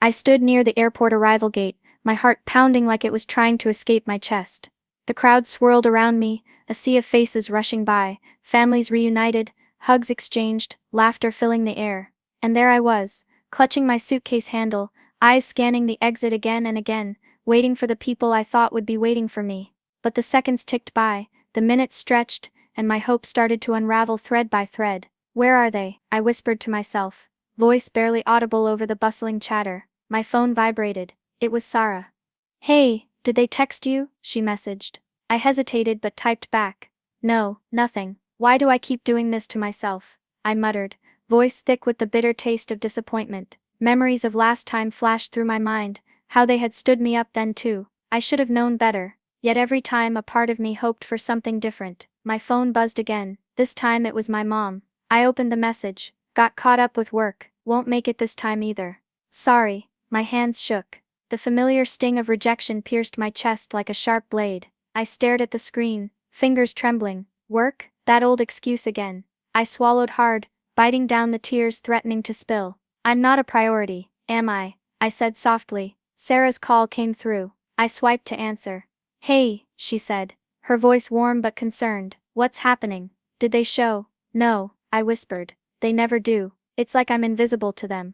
I stood near the airport arrival gate, my heart pounding like it was trying to escape my chest. The crowd swirled around me, a sea of faces rushing by, families reunited, hugs exchanged, laughter filling the air. And there I was, clutching my suitcase handle, eyes scanning the exit again and again, waiting for the people I thought would be waiting for me. But the seconds ticked by, the minutes stretched, and my hopes started to unravel thread by thread. "Where are they?" I whispered to myself, voice barely audible over the bustling chatter. My phone vibrated. It was Sarah. "Hey, did they text you?" she messaged. I hesitated but typed back. "No, nothing. Why do I keep doing this to myself?" I muttered, voice thick with the bitter taste of disappointment. Memories of last time flashed through my mind, how they had stood me up then too. I should have known better. Yet every time a part of me hoped for something different. My phone buzzed again. This time it was my mom. I opened the message. "Got caught up with work. Won't make it this time either. Sorry." My hands shook. The familiar sting of rejection pierced my chest like a sharp blade. I stared at the screen, fingers trembling. Work? That old excuse again. I swallowed hard, biting down the tears threatening to spill. "I'm not a priority, am I?" I said softly. Sarah's call came through. I swiped to answer. "Hey," she said, her voice warm but concerned. "What's happening? Did they show?" "No," I whispered. "They never do. It's like I'm invisible to them."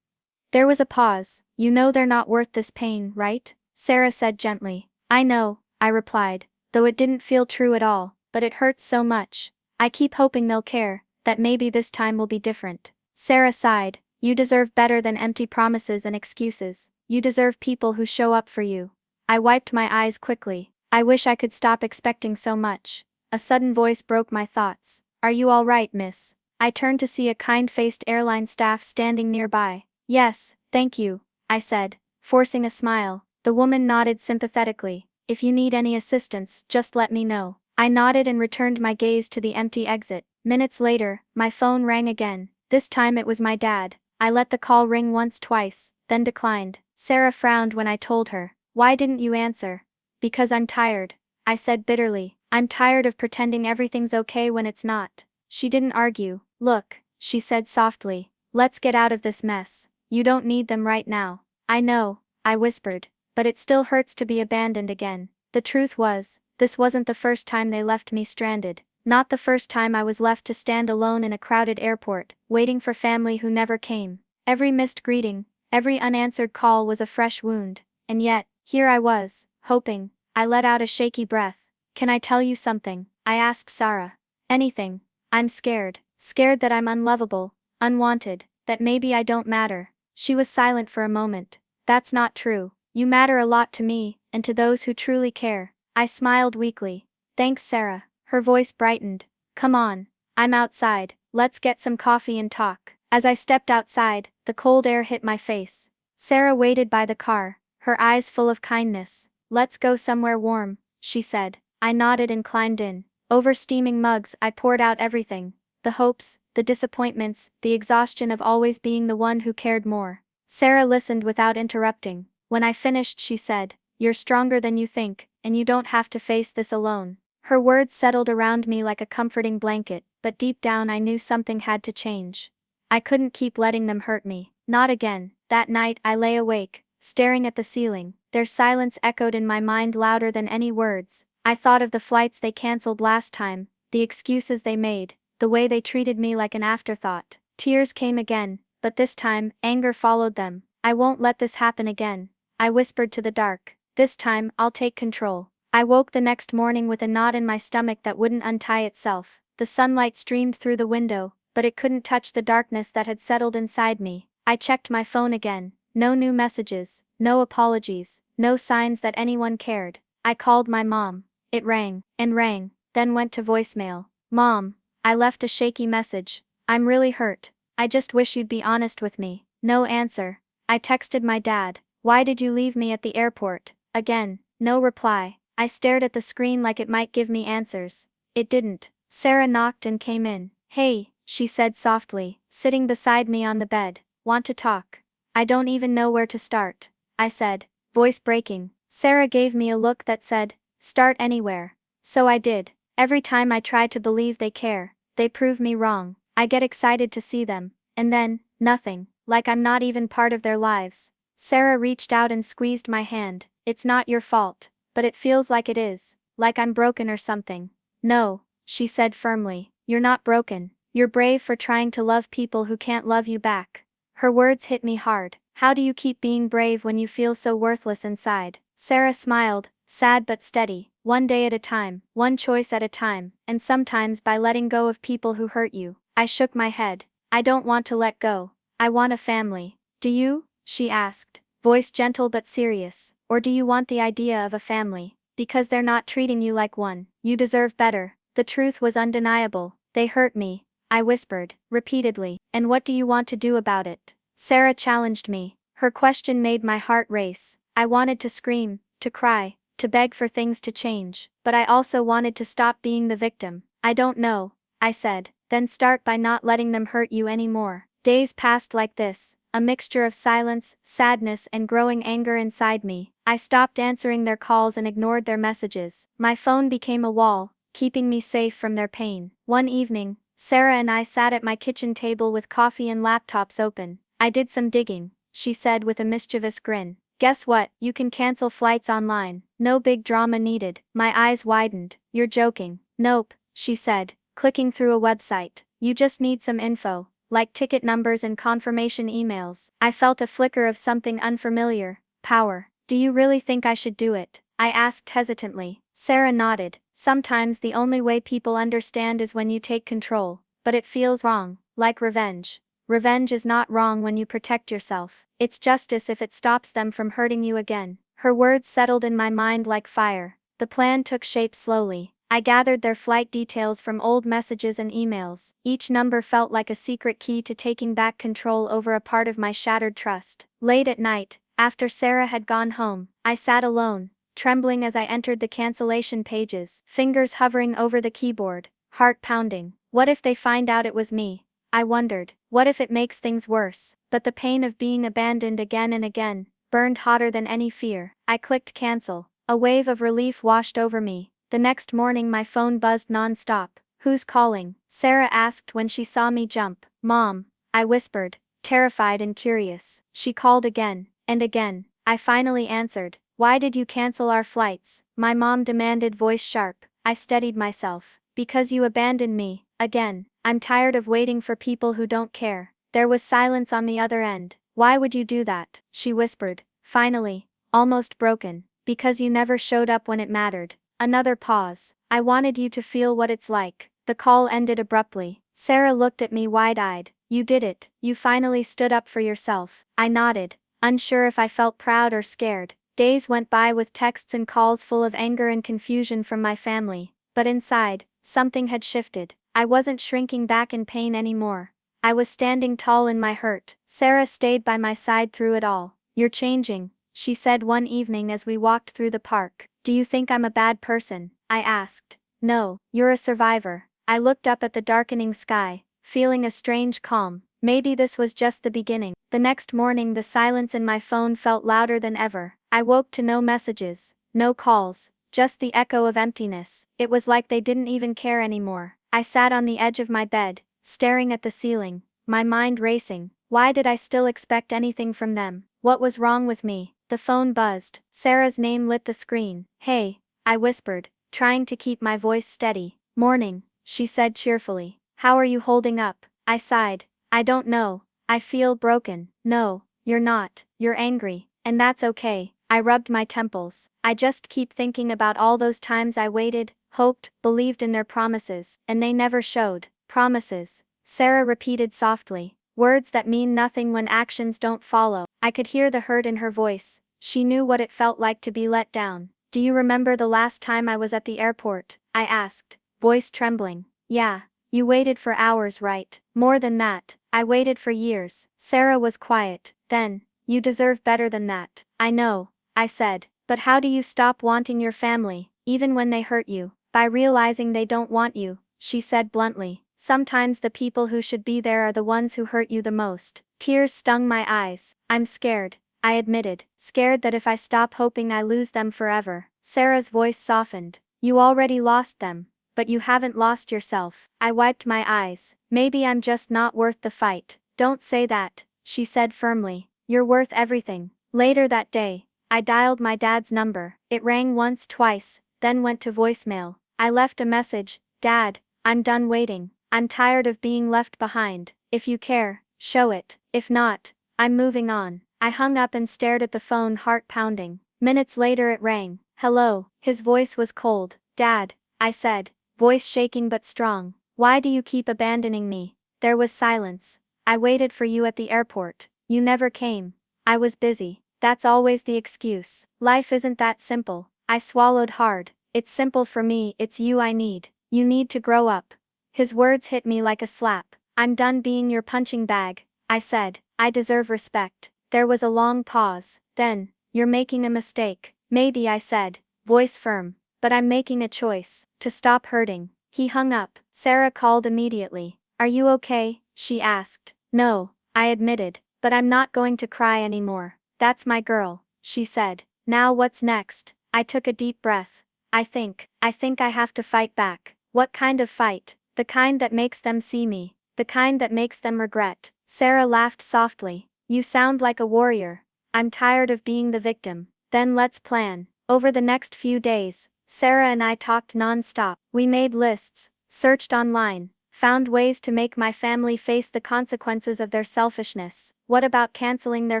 There was a pause. "You know they're not worth this pain, right?" Sarah said gently. "I know," I replied, though it didn't feel true at all, "but it hurts so much. I keep hoping they'll care, that maybe this time will be different." Sarah sighed. "You deserve better than empty promises and excuses. You deserve people who show up for you." I wiped my eyes quickly. I wish I could stop expecting so much. A sudden voice broke my thoughts. "Are you all right, miss?" I turned to see a kind-faced airline staff standing nearby. "Yes, thank you," I said, forcing a smile. The woman nodded sympathetically. "If you need any assistance, just let me know." I nodded and returned my gaze to the empty exit. Minutes later, my phone rang again. This time it was my dad. I let the call ring once, twice, then declined. Sarah frowned when I told her. "Why didn't you answer?" "Because I'm tired," I said bitterly. "I'm tired of pretending everything's okay when it's not." She didn't argue. "Look," she said softly, "let's get out of this mess. You don't need them right now." "I know," I whispered, "but it still hurts to be abandoned again." The truth was, this wasn't the first time they left me stranded. Not the first time I was left to stand alone in a crowded airport, waiting for family who never came. Every missed greeting, every unanswered call was a fresh wound. And yet, here I was, hoping. I let out a shaky breath. "Can I tell you something?" I asked Sarah. "Anything. I'm scared. Scared that I'm unlovable, unwanted, that maybe I don't matter." She was silent for a moment. "That's not true. You matter a lot to me, and to those who truly care." I smiled weakly. "Thanks, Sarah." Her voice brightened. "Come on. I'm outside. Let's get some coffee and talk." As I stepped outside, the cold air hit my face. Sarah waited by the car, her eyes full of kindness. "Let's go somewhere warm," she said. I nodded and climbed in. Over steaming mugs, I poured out everything. The hopes, the disappointments, the exhaustion of always being the one who cared more. Sarah listened without interrupting. When I finished, she said, "You're stronger than you think, and you don't have to face this alone." Her words settled around me like a comforting blanket, but deep down I knew something had to change. I couldn't keep letting them hurt me. Not again. That night, I lay awake, staring at the ceiling. Their silence echoed in my mind louder than any words. I thought of the flights they canceled last time, the excuses they made, the way they treated me like an afterthought. Tears came again, but this time, anger followed them. "I won't let this happen again," I whispered to the dark. "This time, I'll take control." I woke the next morning with a knot in my stomach that wouldn't untie itself. The sunlight streamed through the window, but it couldn't touch the darkness that had settled inside me. I checked my phone again. No new messages, no apologies, no signs that anyone cared. I called my mom. It rang, and rang, then went to voicemail. "Mom," I left a shaky message. "I'm really hurt. I just wish you'd be honest with me." No answer. I texted my dad. "Why did you leave me at the airport?" Again, no reply. I stared at the screen like it might give me answers. It didn't. Sarah knocked and came in. "Hey," she said softly, sitting beside me on the bed. "Want to talk?" "I don't even know where to start," I said, voice breaking. Sarah gave me a look that said, "Start anywhere." So I did. Every time I try to believe they care, they prove me wrong. I get excited to see them, and then, nothing, like I'm not even part of their lives. Sarah reached out and squeezed my hand. It's not your fault, but it feels like it is, like I'm broken or something. No, she said firmly, you're not broken. You're brave for trying to love people who can't love you back. Her words hit me hard. How do you keep being brave when you feel so worthless inside? Sarah smiled, sad but steady, one day at a time, one choice at a time, and sometimes by letting go of people who hurt you. I shook my head. I don't want to let go. I want a family. Do you? She asked, voice gentle but serious. Or do you want the idea of a family? Because they're not treating you like one. You deserve better. The truth was undeniable. They hurt me, I whispered, repeatedly. And what do you want to do about it? Sarah challenged me. Her question made my heart race. I wanted to scream, to cry, to beg for things to change, but I also wanted to stop being the victim. I don't know, I said. Then start by not letting them hurt you anymore. Days passed like this, a mixture of silence, sadness, and growing anger inside me. I stopped answering their calls and ignored their messages. My phone became a wall, keeping me safe from their pain. One evening, Sarah and I sat at my kitchen table with coffee and laptops open. I did some digging, she said with a mischievous grin. Guess what? You can cancel flights online. No big drama needed. My eyes widened. You're joking. Nope, she said, clicking through a website. You just need some info, like ticket numbers and confirmation emails. I felt a flicker of something unfamiliar. Power. Do you really think I should do it? I asked hesitantly. Sarah nodded. Sometimes the only way people understand is when you take control. But it feels wrong, like revenge. Revenge is not wrong when you protect yourself. It's justice if it stops them from hurting you again. Her words settled in my mind like fire. The plan took shape slowly. I gathered their flight details from old messages and emails. Each number felt like a secret key to taking back control over a part of my shattered trust. Late at night, after Sarah had gone home, I sat alone, trembling as I entered the cancellation pages, fingers hovering over the keyboard, heart pounding. What if they find out it was me? I wondered. What if it makes things worse? But the pain of being abandoned again and again burned hotter than any fear. I clicked cancel. A wave of relief washed over me. The next morning my phone buzzed non-stop. Who's calling? Sarah asked when she saw me jump. Mom, I whispered, terrified and curious. She called again, and again. I finally answered. Why did you cancel our flights? My mom demanded, voice sharp. I steadied myself. Because you abandoned me, again. I'm tired of waiting for people who don't care. There was silence on the other end. Why would you do that? She whispered, finally, almost broken. Because you never showed up when it mattered. Another pause. I wanted you to feel what it's like. The call ended abruptly. Sarah looked at me wide-eyed. You did it. You finally stood up for yourself. I nodded, unsure if I felt proud or scared. Days went by with texts and calls full of anger and confusion from my family. But inside, something had shifted. I wasn't shrinking back in pain anymore. I was standing tall in my hurt. Sarah stayed by my side through it all. You're changing, she said one evening as we walked through the park. Do you think I'm a bad person? I asked. No, you're a survivor. I looked up at the darkening sky, feeling a strange calm. Maybe this was just the beginning. The next morning the silence in my phone felt louder than ever. I woke to no messages, no calls, just the echo of emptiness. It was like they didn't even care anymore. I sat on the edge of my bed, staring at the ceiling, my mind racing. Why did I still expect anything from them? What was wrong with me? The phone buzzed. Sarah's name lit the screen. Hey, I whispered, trying to keep my voice steady. Morning, she said cheerfully. How are you holding up? I sighed. I don't know. I feel broken. No, you're not. You're angry. And that's okay. I rubbed my temples. I just keep thinking about all those times I waited, hoped, believed in their promises, and they never showed. Promises, Sarah repeated softly. Words that mean nothing when actions don't follow. I could hear the hurt in her voice. She knew what it felt like to be let down. Do you remember the last time I was at the airport? I asked, voice trembling. Yeah. You waited for hours, right? More than that. I waited for years. Sarah was quiet. Then, you deserve better than that. I know, I said. But how do you stop wanting your family, even when they hurt you? By realizing they don't want you, she said bluntly. Sometimes the people who should be there are the ones who hurt you the most. Tears stung my eyes. I'm scared, I admitted. Scared that if I stop hoping I lose them forever. Sarah's voice softened. You already lost them, but you haven't lost yourself. I wiped my eyes. Maybe I'm just not worth the fight. Don't say that, she said firmly. You're worth everything. Later that day, I dialed my dad's number. It rang once, twice, then went to voicemail. I left a message: Dad, I'm done waiting. I'm tired of being left behind. If you care, show it. If not, I'm moving on. I hung up and stared at the phone, heart pounding. Minutes later it rang. Hello. His voice was cold. Dad, I said, voice shaking but strong. Why do you keep abandoning me? There was silence. I waited for you at the airport. You never came. I was busy. That's always the excuse. Life isn't that simple. I swallowed hard. It's simple for me, it's you I need. You need to grow up. His words hit me like a slap. I'm done being your punching bag, I said. I deserve respect. There was a long pause. Then, you're making a mistake. Maybe, I said, voice firm. But I'm making a choice. To stop hurting. He hung up. Sarah called immediately. Are you okay? She asked. No, I admitted. But I'm not going to cry anymore. That's my girl, she said. Now what's next? I took a deep breath. I think I have to fight back. What kind of fight? The kind that makes them see me. The kind that makes them regret. Sarah laughed softly. You sound like a warrior. I'm tired of being the victim. Then let's plan. Over the next few days, Sarah and I talked non-stop. We made lists, searched online, found ways to make my family face the consequences of their selfishness. What about canceling their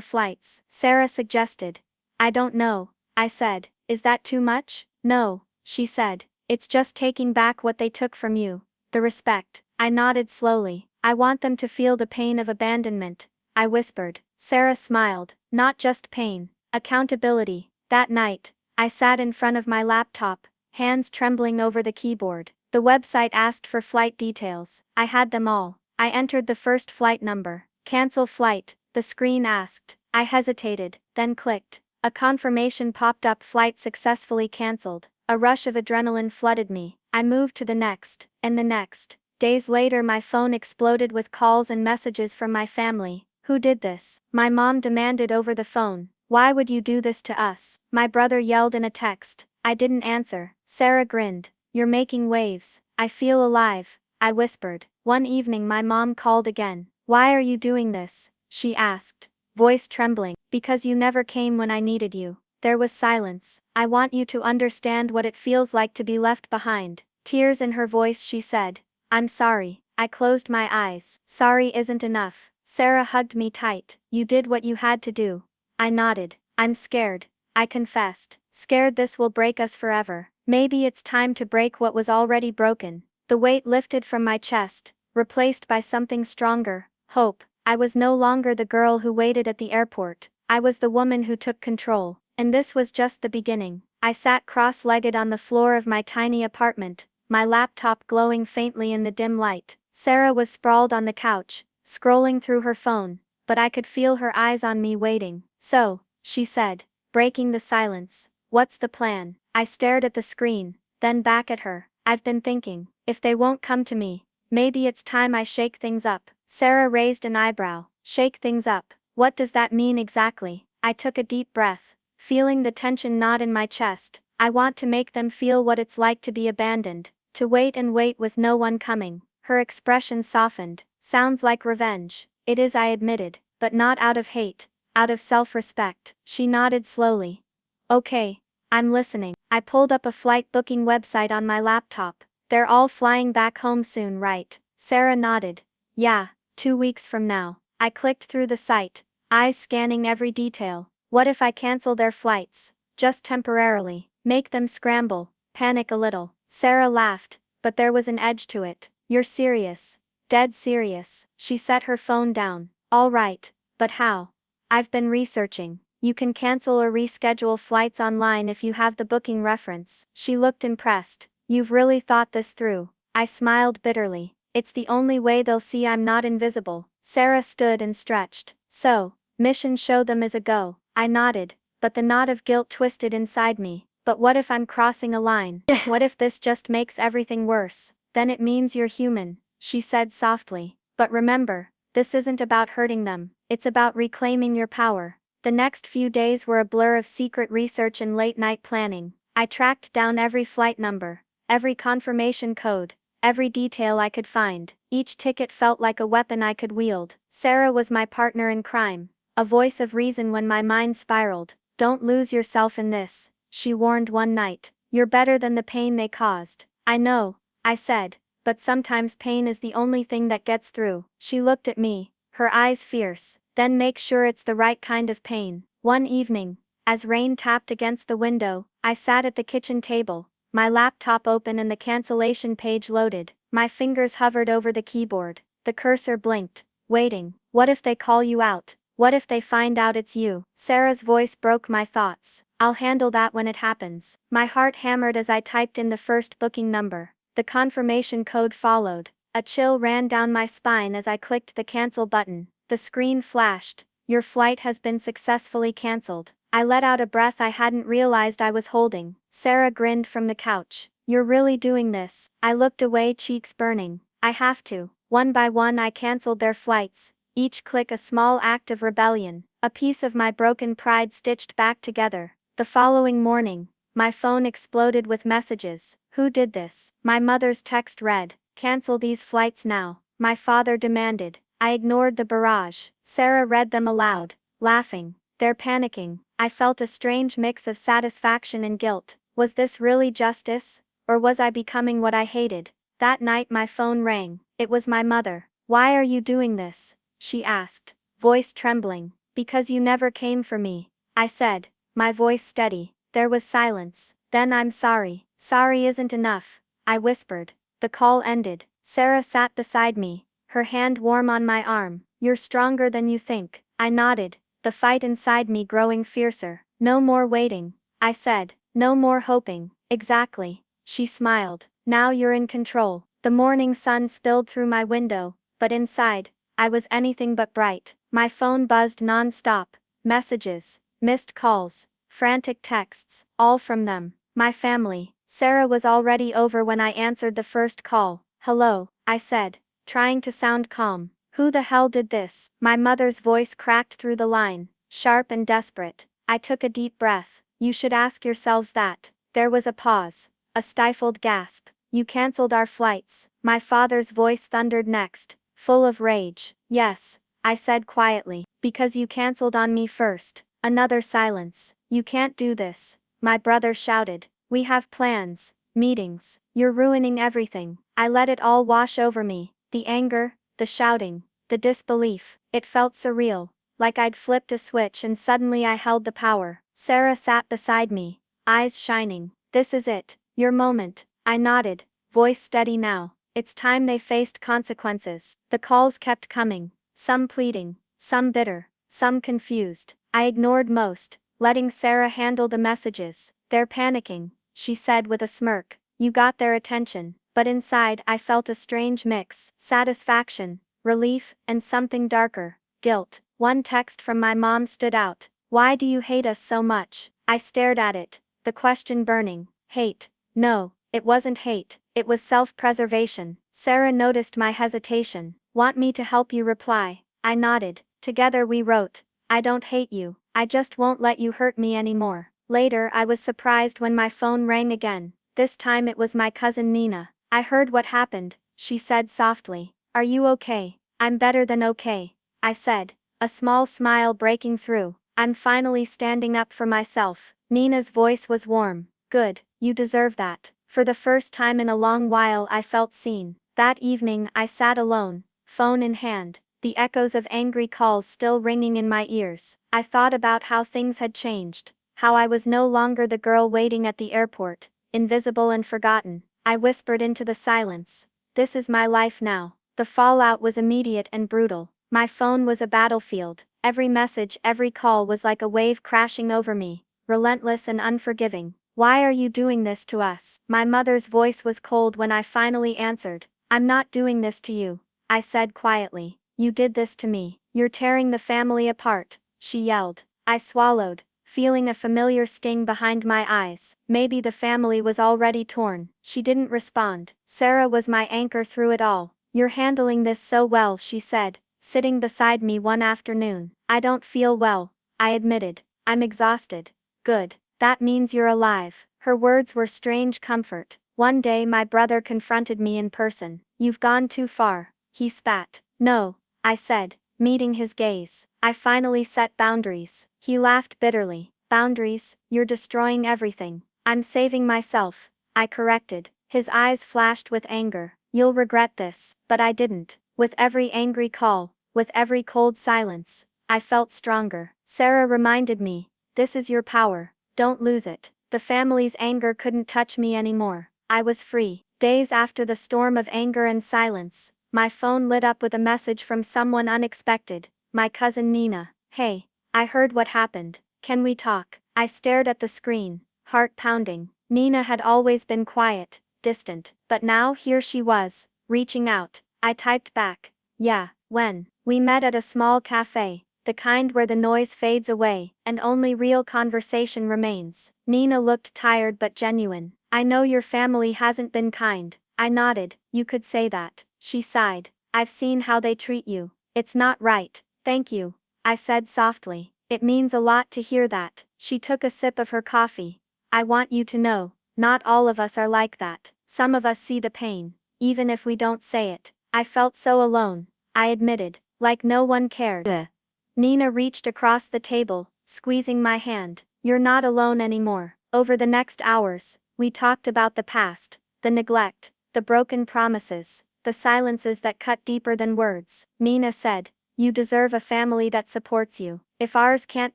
flights? Sarah suggested. I don't know, I said. Is that too much? No, she said. It's just taking back what they took from you. The respect. I nodded slowly. I want them to feel the pain of abandonment, I whispered. Sarah smiled. Not just pain. Accountability. That night, I sat in front of my laptop, hands trembling over the keyboard. The website asked for flight details. I had them all. I entered the first flight number. Cancel flight, the screen asked. I hesitated, then clicked. A confirmation popped up: flight successfully cancelled. A rush of adrenaline flooded me. I moved to the next, and the next. Days later my phone exploded with calls and messages from my family. Who did this? My mom demanded over the phone. Why would you do this to us? My brother yelled in a text. I didn't answer. Sarah grinned. You're making waves. I feel alive, I whispered. One evening my mom called again. Why are you doing this? She asked, voice trembling. Because you never came when I needed you. There was silence. I want you to understand what it feels like to be left behind. Tears in her voice, she said. I'm sorry. I closed my eyes. Sorry isn't enough. Sarah hugged me tight. You did what you had to do. I nodded. I'm scared, I confessed. Scared this will break us forever. Maybe it's time to break what was already broken. The weight lifted from my chest, replaced by something stronger, hope. I was no longer the girl who waited at the airport. I was the woman who took control. And this was just the beginning. I sat cross-legged on the floor of my tiny apartment, my laptop glowing faintly in the dim light. Sarah was sprawled on the couch, scrolling through her phone, but I could feel her eyes on me waiting. So, she said, breaking the silence, what's the plan? I stared at the screen, then back at her. I've been thinking, if they won't come to me, maybe it's time I shake things up. Sarah raised an eyebrow. Shake things up. What does that mean exactly? I took a deep breath, feeling the tension knot in my chest. I want to make them feel what it's like to be abandoned, to wait and wait with no one coming. Her expression softened. Sounds like revenge. It is, I admitted, but not out of hate, out of self-respect. She nodded slowly. Okay, I'm listening. I pulled up a flight booking website on my laptop. They're all flying back home soon, right? Sarah nodded. Yeah, 2 weeks from now. I clicked through the site, eyes scanning every detail. What if I cancel their flights? Just temporarily. Make them scramble, panic a little. Sarah laughed, but there was an edge to it. You're serious. Dead serious. She set her phone down. All right, but how? I've been researching. You can cancel or reschedule flights online if you have the booking reference. She looked impressed. You've really thought this through. I smiled bitterly. It's the only way they'll see I'm not invisible. Sarah stood and stretched. So, mission show them is a go. I nodded, but the knot of guilt twisted inside me. But what if I'm crossing a line? What if this just makes everything worse? Then it means you're human, she said softly. But remember, this isn't about hurting them. It's about reclaiming your power. The next few days were a blur of secret research and late-night planning. I tracked down every flight number, every confirmation code, every detail I could find. Each ticket felt like a weapon I could wield. Sarah was my partner in crime, a voice of reason when my mind spiraled. Don't lose yourself in this, she warned one night. You're better than the pain they caused. I know, I said, but sometimes pain is the only thing that gets through. She looked at me, her eyes fierce. Then make sure it's the right kind of pain. One evening, as rain tapped against the window, I sat at the kitchen table, my laptop open and the cancellation page loaded. My fingers hovered over the keyboard. The cursor blinked, waiting. What if they call you out? What if they find out it's you? Sarah's voice broke my thoughts. I'll handle that when it happens. My heart hammered as I typed in the first booking number. The confirmation code followed. A chill ran down my spine as I clicked the cancel button. The screen flashed. Your flight has been successfully cancelled. I let out a breath I hadn't realized I was holding. Sarah grinned from the couch. You're really doing this? I looked away, cheeks burning. I have to. One by one I cancelled their flights, each click a small act of rebellion, a piece of my broken pride stitched back together. The following morning, my phone exploded with messages. Who did this? My mother's text read, "Cancel these flights now." My father demanded. I ignored the barrage. Sarah read them aloud, laughing. They're panicking. I felt a strange mix of satisfaction and guilt. Was this really justice? Or was I becoming what I hated? That night my phone rang. It was my mother. Why are you doing this? She asked, voice trembling. Because you never came for me, I said, my voice steady. There was silence. Then I'm sorry. Sorry isn't enough, I whispered. The call ended. Sarah sat beside me, her hand warm on my arm. You're stronger than you think. I nodded, the fight inside me growing fiercer. No more waiting, I said. No more hoping. Exactly. She smiled. Now you're in control. The morning sun spilled through my window, but inside, I was anything but bright. My phone buzzed non-stop. Messages, missed calls, frantic texts, all from them. My family. Sarah was already over when I answered the first call. Hello, I said, trying to sound calm. Who the hell did this? My mother's voice cracked through the line, sharp and desperate. I took a deep breath. You should ask yourselves that. There was a pause, a stifled gasp. You cancelled our flights. My father's voice thundered next, full of rage. Yes, I said quietly, because you cancelled on me first. Another silence. You can't do this, my brother shouted. We have plans, meetings. You're ruining everything. I let it all wash over me. The anger, the shouting, the disbelief. It felt surreal, like I'd flipped a switch and suddenly I held the power. Sarah sat beside me, eyes shining. This is it, your moment. I nodded, voice steady now. It's time they faced consequences. The calls kept coming, some pleading, some bitter, some confused. I ignored most, letting Sarah handle the messages. They're panicking, she said with a smirk. You got their attention, but inside I felt a strange mix. Satisfaction, relief, and something darker, guilt. One text from my mom stood out. Why do you hate us so much? I stared at it, the question burning. Hate. No, it wasn't hate, it was self-preservation. Sarah noticed my hesitation. Want me to help you reply? I nodded. Together we wrote, I don't hate you, I just won't let you hurt me anymore. Later I was surprised when my phone rang again. This time it was my cousin Nina. I heard what happened, she said softly. Are you okay? I'm better than okay, I said, a small smile breaking through. I'm finally standing up for myself. Nina's voice was warm. Good, you deserve that. For the first time in a long while I felt seen. That evening I sat alone, phone in hand, the echoes of angry calls still ringing in my ears. I thought about how things had changed, how I was no longer the girl waiting at the airport, invisible and forgotten. I whispered into the silence. This is my life now. The fallout was immediate and brutal. My phone was a battlefield. Every message, every call was like a wave crashing over me, relentless and unforgiving. Why are you doing this to us? My mother's voice was cold when I finally answered. I'm not doing this to you, I said quietly. You did this to me. You're tearing the family apart, she yelled. I swallowed, feeling a familiar sting behind my eyes. Maybe the family was already torn. She didn't respond. Sarah was my anchor through it all. You're handling this so well, she said, sitting beside me one afternoon. I don't feel well, I admitted. I'm exhausted. Good. That means you're alive. Her words were strange comfort. One day my brother confronted me in person. You've gone too far, he spat. No, I said, meeting his gaze. I finally set boundaries. He laughed bitterly. Boundaries? You're destroying everything. I'm saving myself, I corrected. His eyes flashed with anger. You'll regret this. But I didn't. With every angry call, with every cold silence, I felt stronger. Sarah reminded me, this is your power. Don't lose it. The family's anger couldn't touch me anymore. I was free. Days after the storm of anger and silence, my phone lit up with a message from someone unexpected. My cousin Nina. Hey, I heard what happened. Can we talk? I stared at the screen, heart pounding. Nina had always been quiet, distant, but now here she was, reaching out. I typed back. Yeah, when? We met at a small cafe, the kind where the noise fades away, and only real conversation remains. Nina looked tired but genuine. I know your family hasn't been kind. I nodded. You could say that. She sighed. I've seen how they treat you. It's not right. Thank you, I said softly. It means a lot to hear that. She took a sip of her coffee. I want you to know, not all of us are like that. Some of us see the pain, even if we don't say it. I felt so alone, I admitted, like no one cared. Nina reached across the table, squeezing my hand. You're not alone anymore. Over the next hours, we talked about the past, the neglect, the broken promises, the silences that cut deeper than words. Nina said, you deserve a family that supports you. If ours can't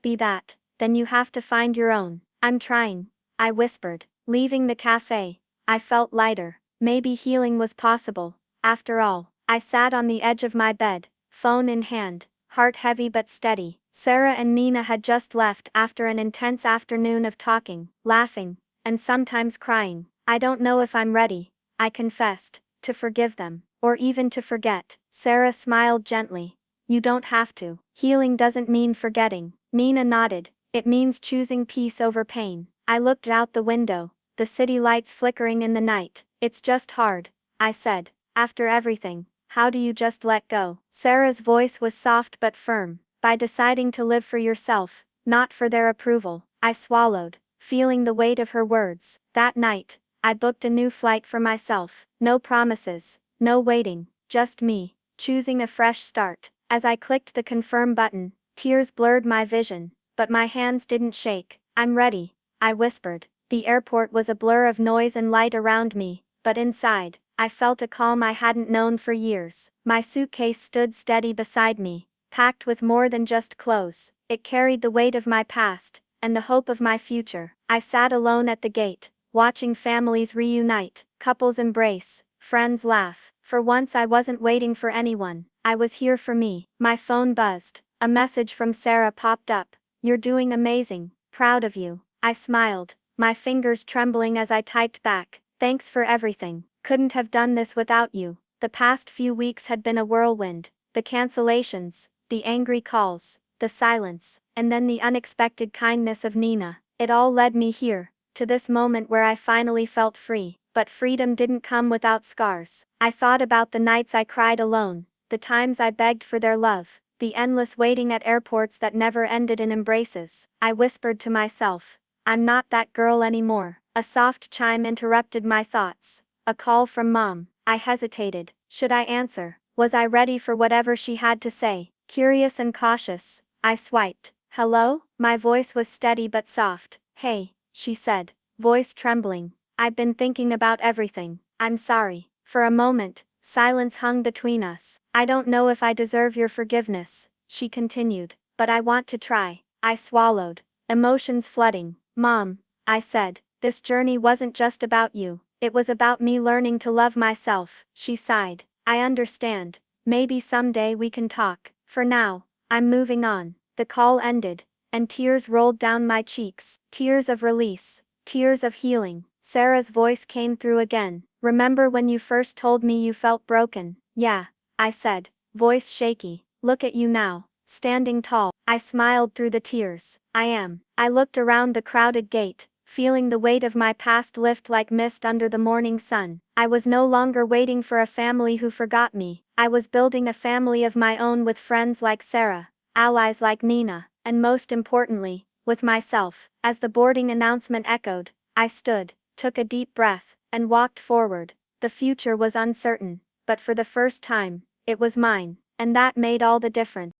be that, then you have to find your own. I'm trying, I whispered. Leaving the cafe, I felt lighter. Maybe healing was possible. After all, I sat on the edge of my bed, phone in hand, heart heavy but steady. Sarah and Nina had just left after an intense afternoon of talking, laughing, and sometimes crying. I don't know if I'm ready, I confessed, to forgive them, or even to forget. Sarah smiled gently. You don't have to. Healing doesn't mean forgetting. Nina nodded. It means choosing peace over pain. I looked out the window, the city lights flickering in the night. It's just hard, I said. After everything, how do you just let go? Sarah's voice was soft but firm. By deciding to live for yourself, not for their approval. I swallowed, feeling the weight of her words. That night, I booked a new flight for myself. No promises, no waiting, just me, choosing a fresh start. As I clicked the confirm button, tears blurred my vision, but my hands didn't shake. I'm ready, I whispered. The airport was a blur of noise and light around me, but inside, I felt a calm I hadn't known for years. My suitcase stood steady beside me, packed with more than just clothes. It carried the weight of my past, and the hope of my future. I sat alone at the gate, watching families reunite, couples embrace, friends laugh. For once I wasn't waiting for anyone, I was here for me. My phone buzzed. A message from Sarah popped up. You're doing amazing, proud of you. I smiled, my fingers trembling as I typed back. Thanks for everything. Couldn't have done this without you. The past few weeks had been a whirlwind. The cancellations, the angry calls, the silence, and then the unexpected kindness of Nina. It all led me here, to this moment where I finally felt free. But freedom didn't come without scars. I thought about the nights I cried alone, the times I begged for their love, the endless waiting at airports that never ended in embraces. I whispered to myself, I'm not that girl anymore. A soft chime interrupted my thoughts. A call from Mom. I hesitated. Should I answer? Was I ready for whatever she had to say? Curious and cautious, I swiped. Hello? My voice was steady but soft. Hey, she said, voice trembling. I've been thinking about everything. I'm sorry. For a moment, silence hung between us. I don't know if I deserve your forgiveness, she continued, but I want to try. I swallowed, emotions flooding. Mom, I said, this journey wasn't just about you. It was about me learning to love myself. She sighed. I understand. Maybe someday we can talk. For now, I'm moving on. The call ended, and tears rolled down my cheeks. Tears of release. Tears of healing. Sarah's voice came through again. Remember when you first told me you felt broken? Yeah, I said, voice shaky. Look at you now, standing tall. I smiled through the tears. I am. I looked around the crowded gate, feeling the weight of my past lift like mist under the morning sun. I was no longer waiting for a family who forgot me. I was building a family of my own with friends like Sarah, allies like Nina, and most importantly, with myself. As the boarding announcement echoed, I stood, took a deep breath, and walked forward. The future was uncertain, but for the first time, it was mine, and that made all the difference.